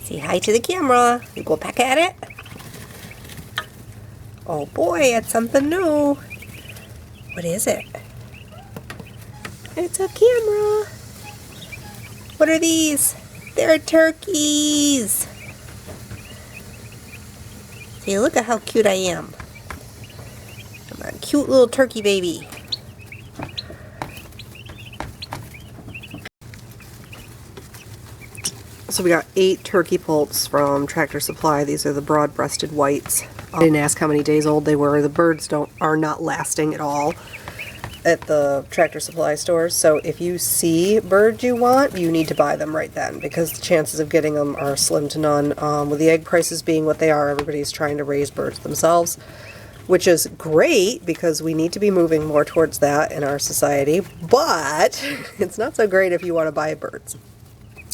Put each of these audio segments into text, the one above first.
Say hi to the camera. You go peck at it. Oh boy, it's something new. What is it? It's a camera. What are these? They're turkeys. See, look at how cute I am. I'm a cute little turkey baby. So we got 8 turkey poults from Tractor Supply. These are the broad-breasted whites. I didn't ask how many days old they were. The birds are not lasting at all at the Tractor Supply stores. So if you see birds you want, you need to buy them right then, because the chances of getting them are slim to none. With the egg prices being what they are, everybody's trying to raise birds themselves, which is great because we need to be moving more towards that in our society. But it's not so great if you want to buy birds.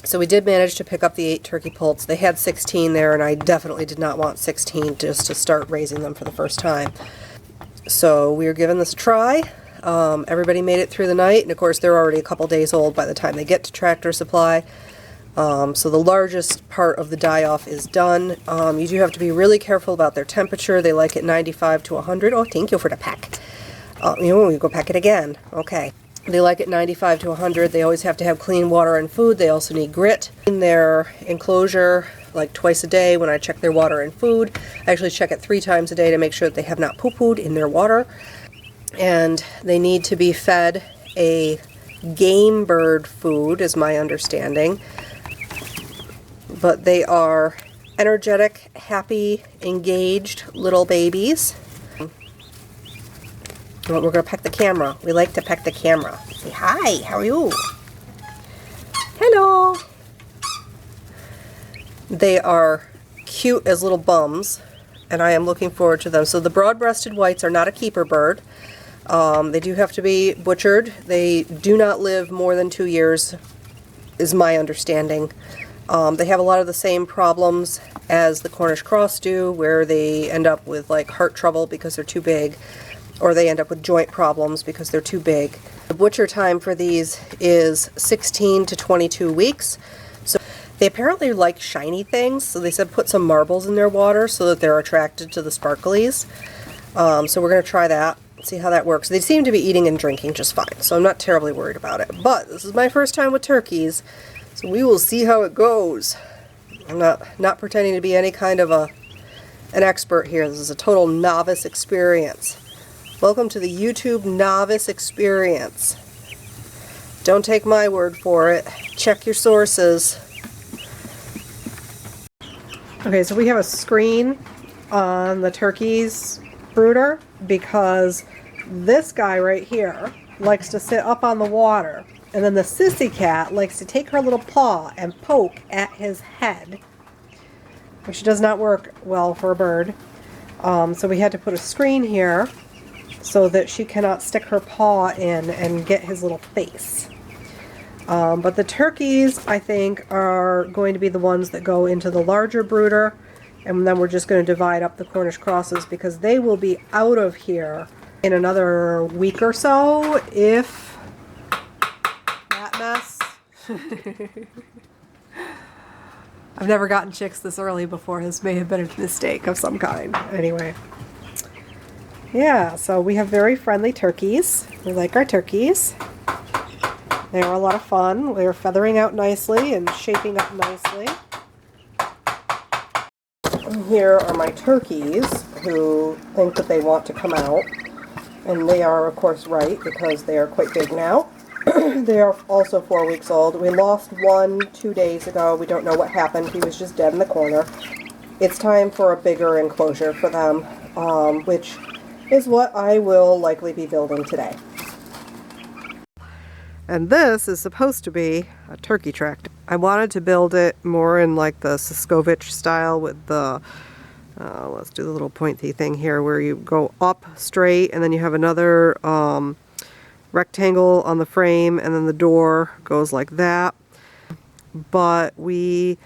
So we did manage to pick up the 8 turkey poults. They had 16 there, and I definitely did not want 16 just to start raising them for the first time. So we were giving this a try. Everybody made it through the night, and of course they're already a couple days old by the time they get to Tractor Supply. So the largest part of the die-off is done. You do have to be really careful about their temperature. They like it 95 to 100. Oh, thank you for the peck. You go peck it again. Okay. They like it 95 to 100. They always have to have clean water and food. They also need grit in their enclosure like twice a day when I check their water and food. I actually check it 3 times a day to make sure that they have not poo-pooed in their water. And they need to be fed a game bird food, is my understanding. But they are energetic, happy, engaged little babies. Well, we're going to peck the camera. We like to peck the camera. Say hi, how are you? Hello. They are cute as little bums, and I am looking forward to them. So the broad-breasted whites are not a keeper bird. They do have to be butchered. They do not live more than 2 years, is my understanding. They have a lot of the same problems as the Cornish cross do, where they end up with like heart trouble because they're too big, or they end up with joint problems because they're too big. The butcher time for these is 16 to 22 weeks. So they apparently like shiny things, so they said put some marbles in their water so that they're attracted to the sparklies. So we're going to try that, see how that works. They seem to be eating and drinking just fine, so I'm not terribly worried about it. But this is my first time with turkeys, so we will see how it goes. I'm not pretending to be any kind of an expert here. This is a total novice experience. Welcome to the YouTube novice experience. Don't take my word for it. Check your sources. Okay, so we have a screen on the turkey's brooder because this guy right here likes to sit up on the water, and then the sissy cat likes to take her little paw and poke at his head, which does not work well for a bird. So we had to put a screen here so that she cannot stick her paw in and get his little face. But the turkeys, I think, are going to be the ones that go into the larger brooder, and then we're just going to divide up the Cornish crosses because they will be out of here in another week or so, if that mess. I've never gotten chicks this early before. This may have been a mistake of some kind. Anyway. Yeah, so we have very friendly turkeys. We like our turkeys. They are a lot of fun. They're feathering out nicely and shaping up nicely. And here are my turkeys who think that they want to come out. And they are, of course, right, because they are quite big now. They are also 4 weeks old. We lost one 2 days ago. We don't know what happened. He was just dead in the corner. It's time for a bigger enclosure for them, which is what I will likely be building today. And this is supposed to be a turkey tractor. I wanted to build it more in like the Suscovich style with the, let's do the little pointy thing here where you go up straight and then you have another rectangle on the frame and then the door goes like that. But we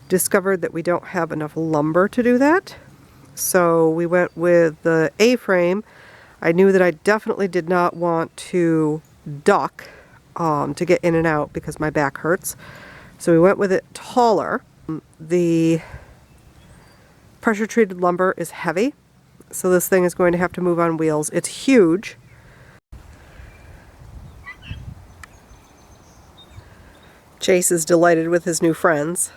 discovered that we don't have enough lumber to do that. So we went with the A-frame. I knew that I definitely did not want to duck to get in and out because my back hurts. So we went with it taller. The pressure treated lumber is heavy, so this thing is going to have to move on wheels. It's huge. Chase is delighted with his new friends.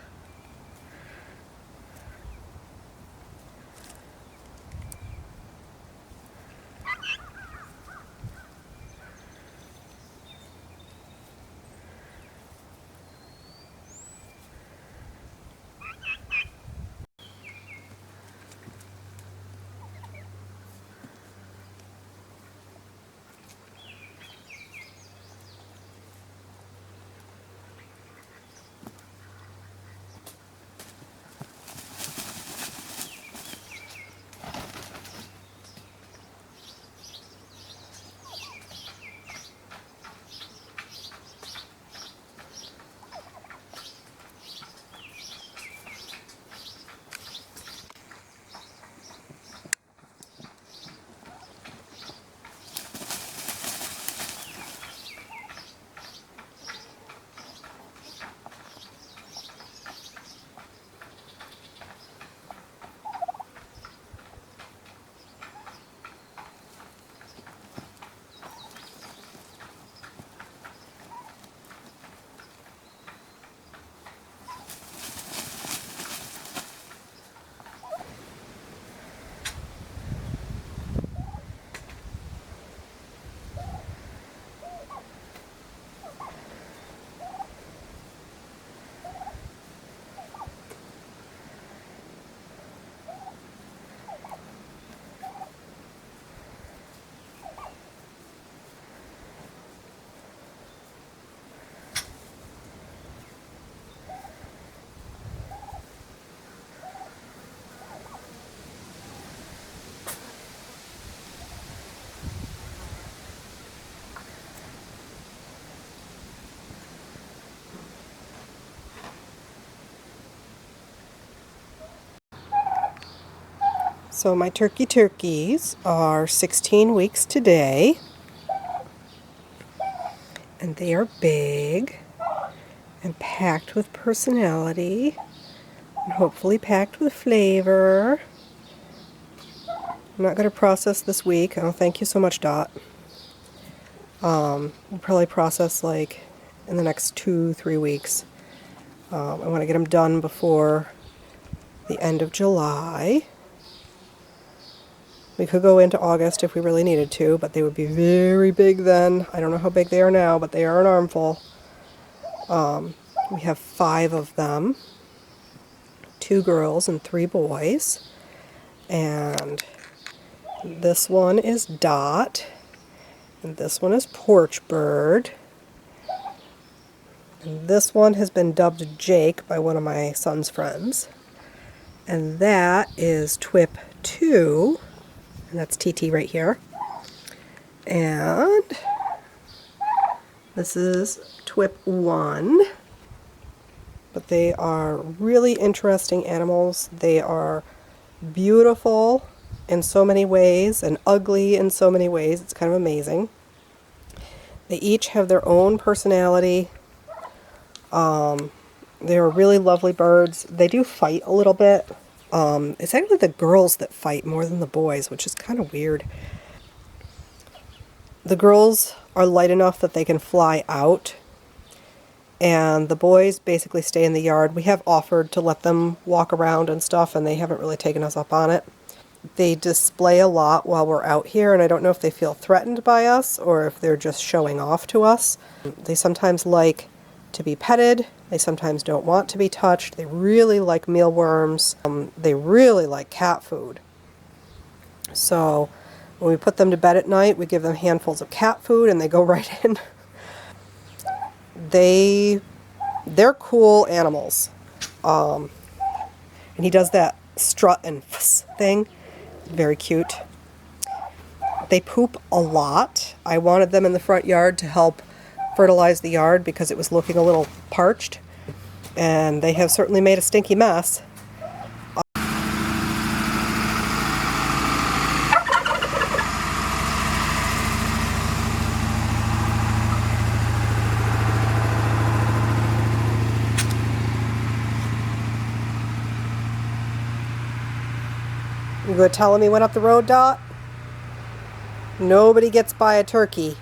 So my turkeys are 16 weeks today, and they are big and packed with personality and hopefully packed with flavor. I'm not going to process this week. Oh, thank you so much, Dot. We'll probably process like in the next 2-3 weeks. I want to get them done before the end of July. We could go into August if we really needed to, but they would be very big then. I don't know how big they are now, but they are an armful. We have 5 of them, 2 girls and 3 boys. And this one is Dot, and this one is Porch Bird. And this one has been dubbed Jake by one of my son's friends. And that is Twip 2. And that's TT right here. And this is Twip 1. But they are really interesting animals. They are beautiful in so many ways and ugly in so many ways. It's kind of amazing. They each have their own personality. They're really lovely birds. They do fight a little bit. It's actually the girls that fight more than the boys, which is kind of weird. The girls are light enough that they can fly out, and the boys basically stay in the yard. We have offered to let them walk around and stuff, and they haven't really taken us up on it. They display a lot while we're out here, and I don't know if they feel threatened by us or if they're just showing off to us. They sometimes like to be petted. They sometimes don't want to be touched. They really like mealworms. They really like cat food. So when we put them to bed at night, we give them handfuls of cat food and they go right in. They're cool animals. And he does that strut and thing. Very cute. They poop a lot. I wanted them in the front yard to help fertilize the yard because it was looking a little parched, and they have certainly made a stinky mess. You gonna tell him he went up the road, Dot? Nobody gets by a turkey.